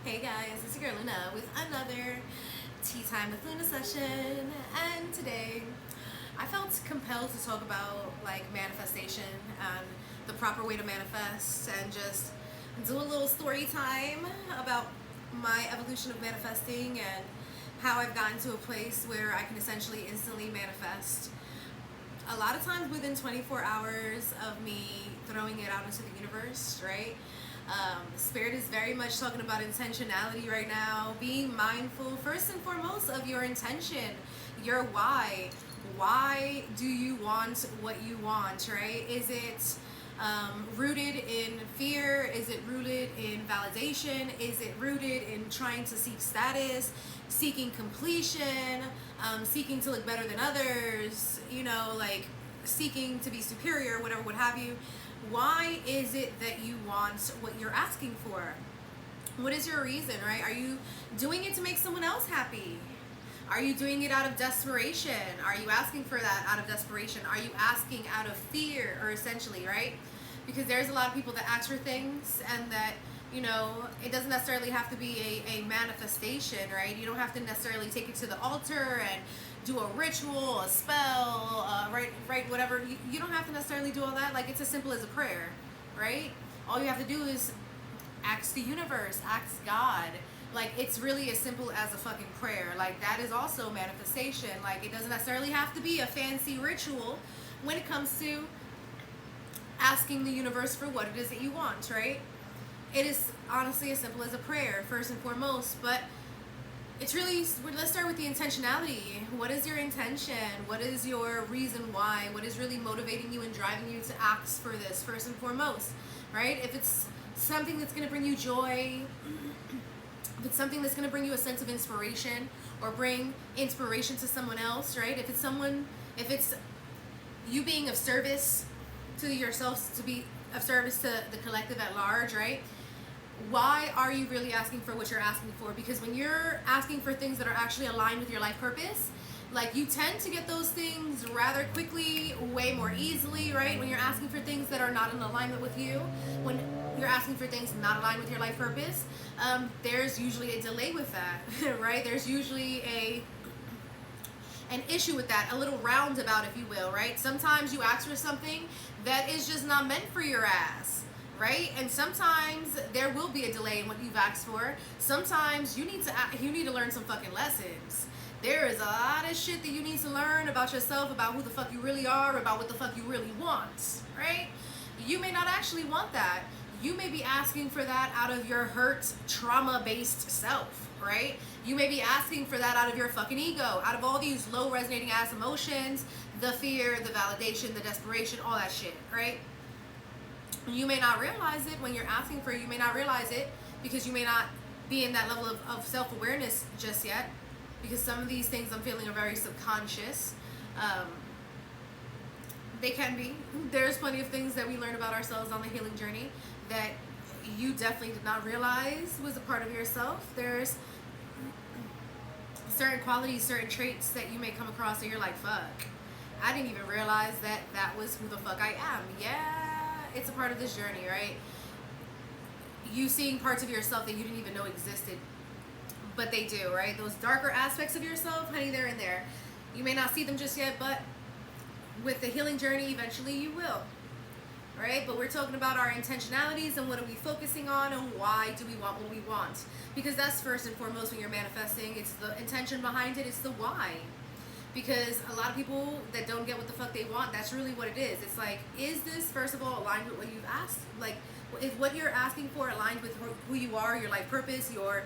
Hey guys, it's your girl Luna with another Tea Time with Luna session, and today I felt compelled to talk about like manifestation and the proper way to manifest, and just do a little story time about my evolution of manifesting and how I've gotten to a place where I can essentially instantly manifest a lot of times within 24 hours of me throwing it out into the universe, right? Spirit is very much talking about intentionality right now, being mindful first and foremost of your intention, your why. Why do you want what you want, right? Is it rooted in fear? Is it rooted in validation? Is it rooted in trying to seek status, seeking completion, seeking to look better than others, like seeking to be superior, whatever, what have you? Why is it that you want what you're asking for? What is your reason, right? Are you doing it to make someone else happy? Are you doing it out of desperation? Are you asking for that out of desperation? Are you asking out of fear, or essentially, right? Because there's a lot of people that ask for things, and that, it doesn't necessarily have to be a manifestation, right? You don't have to necessarily take it to the altar and do a ritual, a spell, right, whatever. You don't have to necessarily do all that. Like, it's as simple as a prayer, right? All you have to do is ask the universe, ask God. Like, it's really as simple as a fucking prayer. Like, that is also manifestation. Like, it doesn't necessarily have to be a fancy ritual when it comes to asking the universe for what it is that you want, right? It is honestly as simple as a prayer, first and foremost. But it's really, let's start with the intentionality. What is your intention? What is your reason why? What is really motivating you and driving you to ask for this, first and foremost, right? If it's something that's going to bring you joy, if it's something that's going to bring you a sense of inspiration or bring inspiration to someone else, right? If it's you being of service to yourself, to be of service to the collective at large, right? Why are you really asking for what you're asking for? Because when you're asking for things that are actually aligned with your life purpose, like, you tend to get those things rather quickly, way more easily, right? When you're asking for things that are not in alignment with you, when you're asking for things not aligned with your life purpose, there's usually a delay with that, right? There's usually an issue with that, a little roundabout, if you will, right? Sometimes you ask for something that is just not meant for your ass, right? And sometimes there will be a delay in what you've asked for. Sometimes you need to learn some fucking lessons. There is a lot of shit that you need to learn about yourself, about who the fuck you really are, about what the fuck you really want, right? You may not actually want that. You may be asking for that out of your hurt, trauma-based self, right? You may be asking for that out of your fucking ego, out of all these low resonating ass emotions, the fear, the validation, the desperation, all that shit, right? You may not realize it when you're asking for it. You may not realize it because you may not be in that level of self-awareness just yet, because some of these things I'm feeling are very subconscious. They can be. There's plenty of things that we learn about ourselves on the healing journey that you definitely did not realize was a part of yourself. There's certain qualities, certain traits that you may come across and you're like, fuck, I didn't even realize that was who the fuck I am. Yeah, it's a part of this journey, right? You seeing parts of yourself that you didn't even know existed, but they do, right? Those darker aspects of yourself, honey, they're in there. You may not see them just yet, but with the healing journey, eventually you will, right? But we're talking about our intentionalities and what are we focusing on and why do we want what we want? Because that's first and foremost when you're manifesting. It's the intention behind it. It's the why. Because a lot of people that don't get what the fuck they want, that's really what it is. It's like, is this, first of all, aligned with what you've asked? Like, is what you're asking for aligned with who you are, your life purpose, your,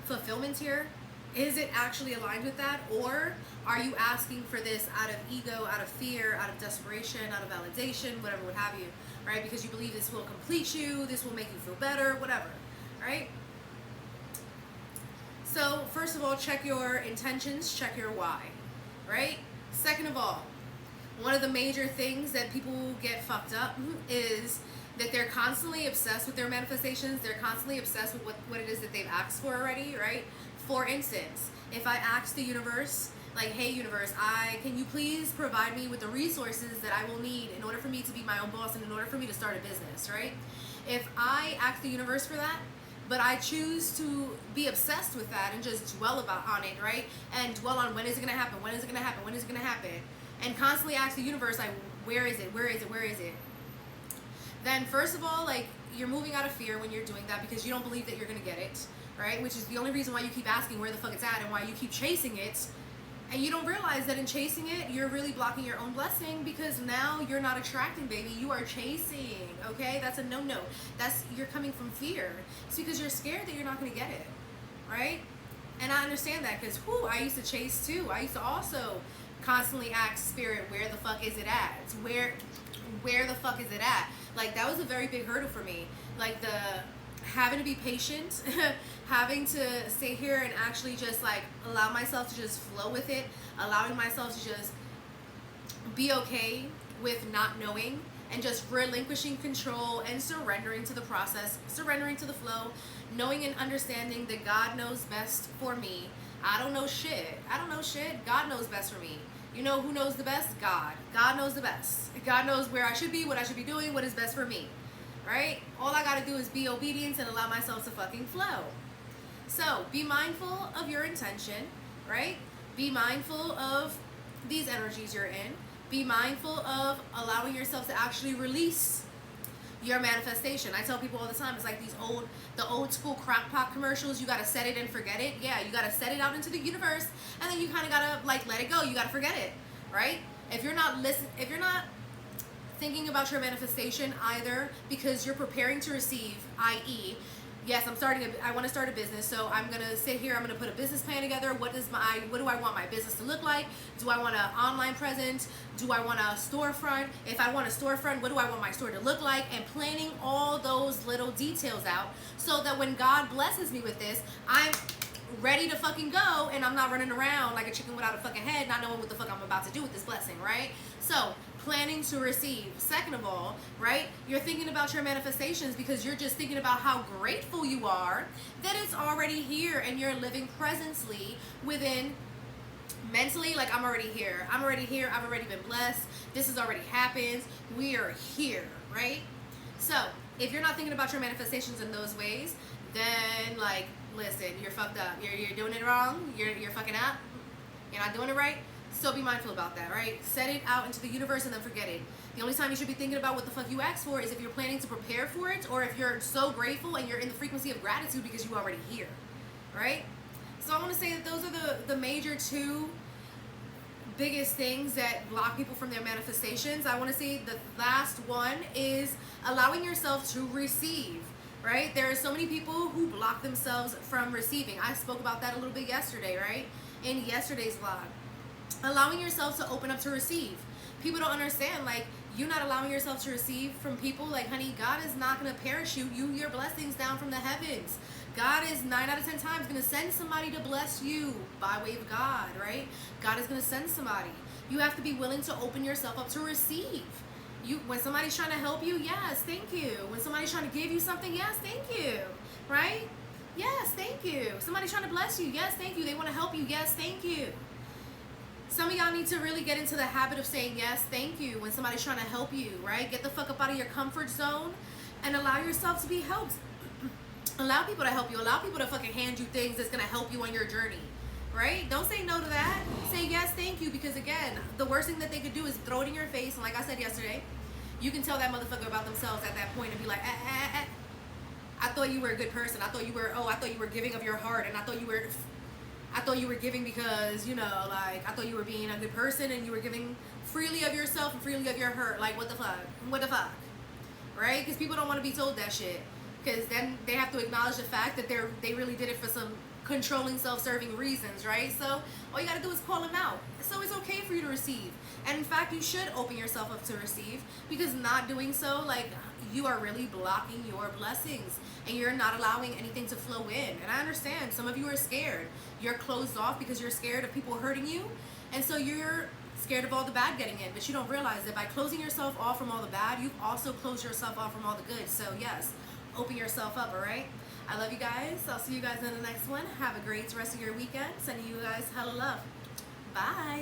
fulfillment here? Is it actually aligned with that? Or are you asking for this out of ego, out of fear, out of desperation, out of validation, whatever, what have you, right? Because you believe this will complete you, this will make you feel better, whatever, right? So first of all, check your intentions, check your why, right? Second of all, one of the major things that people get fucked up is that they're constantly obsessed with their manifestations. They're constantly obsessed with what it is that they've asked for already, right? For instance, if I ask the universe, like, hey universe, can you please provide me with the resources that I will need in order for me to be my own boss and in order for me to start a business, right? If I ask the universe for that, but I choose to be obsessed with that and just dwell on it, right? And dwell on when is it gonna happen, when is it gonna happen, when is it gonna happen, and constantly ask the universe, like, where is it, where is it, where is it? Then first of all, like, you're moving out of fear when you're doing that because you don't believe that you're gonna get it, right? Which is the only reason why you keep asking where the fuck it's at and why you keep chasing it. And you don't realize that in chasing it, you're really blocking your own blessing because now you're not attracting, baby. You are chasing, okay? That's a no-no. You're coming from fear. It's because you're scared that you're not gonna get it, right? And I understand that because, I used to chase too. I used to also constantly ask spirit, where the fuck is it at? Where the fuck is it at? Like, that was a very big hurdle for me. Like, having to be patient, having to stay here and actually just like allow myself to just flow with it, allowing myself to just be okay with not knowing and just relinquishing control and surrendering to the process, surrendering to the flow, knowing and understanding that God knows best for me. I don't know shit. God knows best for me. You know who knows the best? God. God knows the best. God knows where I should be, what I should be doing, what is best for me. Right? All I gotta do is be obedient and allow myself to fucking flow. So be mindful of your intention, right? Be mindful of these energies you're in. Be mindful of allowing yourself to actually release your manifestation. I tell people all the time, it's like the old school crock pot commercials. You gotta set it and forget it. Yeah, you gotta set it out into the universe, and then you kind of gotta like let it go. You gotta forget it, right? If you're not thinking about your manifestation either because you're preparing to receive, i.e., yes, I want to start a business, so I'm gonna sit here, I'm gonna put a business plan together. What do I want my business to look like? Do I want an online presence? Do I want a storefront? If I want a storefront, what do I want my store to look like? And planning all those little details out so that when God blesses me with this, I'm ready to fucking go and I'm not running around like a chicken without a fucking head, not knowing what the fuck I'm about to do with this blessing, right? So planning to receive. Second of all, right, you're thinking about your manifestations because you're just thinking about how grateful you are that it's already here and you're living presently within mentally, like I'm already here, I've already been blessed, this has already happened, we are here, right? So if you're not thinking about your manifestations in those ways, then like, listen, you're fucked up, you're doing it wrong, you're fucking up, you're not doing it right. So be mindful about that, right? Set it out into the universe and then forget it. The only time you should be thinking about what the fuck you asked for is if you're planning to prepare for it or if you're so grateful and you're in the frequency of gratitude because you already here, right? So I want to say that those are the major two biggest things that block people from their manifestations. I want to say the last one is allowing yourself to receive, right? There are so many people who block themselves from receiving. I spoke about that a little bit yesterday, right? In yesterday's vlog. Allowing yourself to open up to receive. People don't understand, like, you not allowing yourself to receive from people, like, honey, God is not going to parachute you your blessings down from the heavens. God is 9 out of 10 times going to send somebody to bless you by way of God, right? God is going to send somebody. You have to be willing to open yourself up to receive. When somebody's trying to help you, yes, thank you. When somebody's trying to give you something, yes, thank you, right? Yes, thank you. Somebody's trying to bless you, yes, thank you. They want to help you, yes, thank you. Some of y'all need to really get into the habit of saying yes, thank you when somebody's trying to help you, right? Get the fuck up out of your comfort zone and allow yourself to be helped. Allow people to help you. Allow people to fucking hand you things that's going to help you on your journey, right? Don't say no to that. Say yes, thank you, because again, the worst thing that they could do is throw it in your face. And like I said yesterday, you can tell that motherfucker about themselves at that point and be like, I thought you were a good person. I thought you were giving of your heart, and I thought you were giving because, you know, like, I thought you were being a good person and you were giving freely of yourself and freely of your hurt. Like, what the fuck, right? Because people don't want to be told that shit, because then they have to acknowledge the fact that they really did it for some controlling, self-serving reasons, right? So all you gotta do is call them out. So it's okay for you to receive, and in fact, you should open yourself up to receive, because not doing so, like, you are really blocking your blessings and you're not allowing anything to flow in. And I understand some of you are scared. You're closed off because you're scared of people hurting you, and so you're scared of all the bad getting in, but you don't realize that by closing yourself off from all the bad, you've also closed yourself off from all the good. So yes, open yourself up, all right? I love you guys. I'll see you guys in the next one. Have a great rest of your weekend. Sending you guys hella love. Bye.